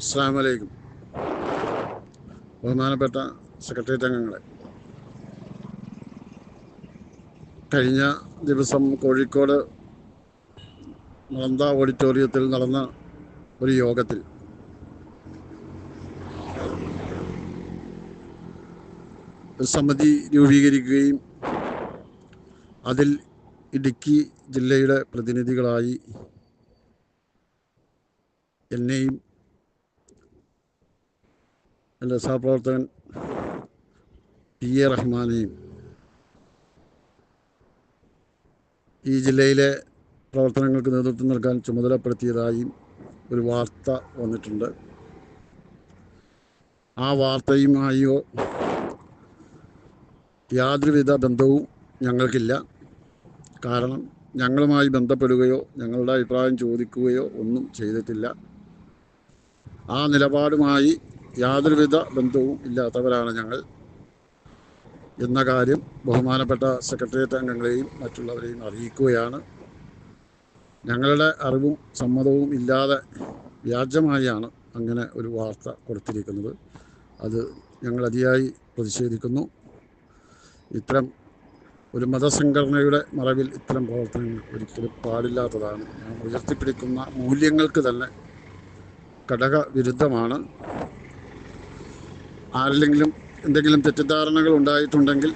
അസ്സലാമു അലൈക്കും. ബഹുമാനപ്പെട്ട സെക്രട്ടേറിയറ്റ് അംഗങ്ങളെ, കഴിഞ്ഞ ദിവസം കോഴിക്കോട് നളന്ദ ഓഡിറ്റോറിയത്തിൽ നടന്ന ഒരു യോഗത്തിൽ ഒരു സമിതി രൂപീകരിക്കുകയും അതിൽ ഇടുക്കി ജില്ലയുടെ പ്രതിനിധികളായി എന്നെയും എൻ്റെ സഹപ്രവർത്തകൻ PA റഹ്മാനെയും ഈ ജില്ലയിലെ പ്രവർത്തനങ്ങൾക്ക് നേതൃത്വം നൽകാൻ ചുമതലപ്പെടുത്തിയതായും ഒരു വാർത്ത വന്നിട്ടുണ്ട്. ആ വാർത്തയുമായോ യാതൊരുവിധ ബന്ധവും ഞങ്ങൾക്കില്ല. കാരണം ഞങ്ങളുമായി ബന്ധപ്പെടുകയോ ഞങ്ങളുടെ അഭിപ്രായം ചോദിക്കുകയോ ഒന്നും ചെയ്തിട്ടില്ല. ആ നിലപാടുമായി യാതൊരുവിധ ബന്ധവും ഇല്ലാത്തവരാണ് ഞങ്ങൾ എന്ന കാര്യം ബഹുമാനപ്പെട്ട സെക്രട്ടേറിയറ്റ് അംഗങ്ങളെയും മറ്റുള്ളവരെയും അറിയിക്കുകയാണ്. ഞങ്ങളുടെ അറിവും സമ്മതവും ഇല്ലാതെ വ്യാജമായാണ് അങ്ങനെ ഒരു വാർത്ത കൊടുത്തിരിക്കുന്നത്. അത് ഞങ്ങൾ അതിയായി പ്രതിഷേധിക്കുന്നു. ഇത്തരം ഒരു മതസംഘടനയുടെ മറവിൽ ഇത്തരം പ്രവർത്തനങ്ങൾ ഒരിക്കലും പാടില്ലാത്തതാണ്. നാം ഉയർത്തിപ്പിടിക്കുന്ന മൂല്യങ്ങൾക്ക് തന്നെ ഘടകവിരുദ്ധമാണ്. ആരിലെങ്കിലും എന്തെങ്കിലും തെറ്റിദ്ധാരണകൾ ഉണ്ടായിട്ടുണ്ടെങ്കിൽ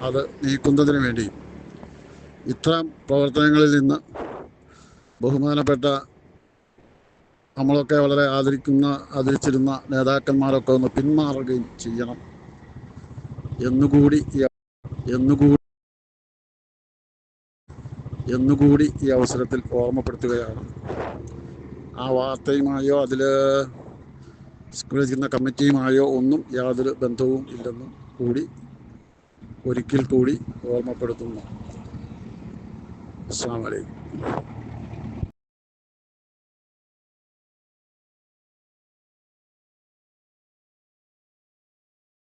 അത് നീക്കുന്നതിന് വേണ്ടി ഇത്തരം പ്രവർത്തനങ്ങളിൽ നിന്ന് ബഹുമാനപ്പെട്ട നമ്മളൊക്കെ വളരെ ആദരിച്ചിരുന്ന നേതാക്കന്മാരൊക്കെ ഒന്ന് പിന്മാറുകയും ചെയ്യണം എന്നുകൂടി ഈ അവസരത്തിൽ ഓർമ്മപ്പെടുത്തുകയാണ്. ആ വാർത്തയുമായോ അതിൽ സ്കൂളിൽ കമ്മിറ്റിയുമായോ ഒന്നും യാതൊരു ബന്ധവും ഇല്ലെന്നും കൂടി ഒരിക്കൽ കൂടി ഓർമ്മപ്പെടുത്തുന്നു. അസ്സലാമു അലൈക്കും.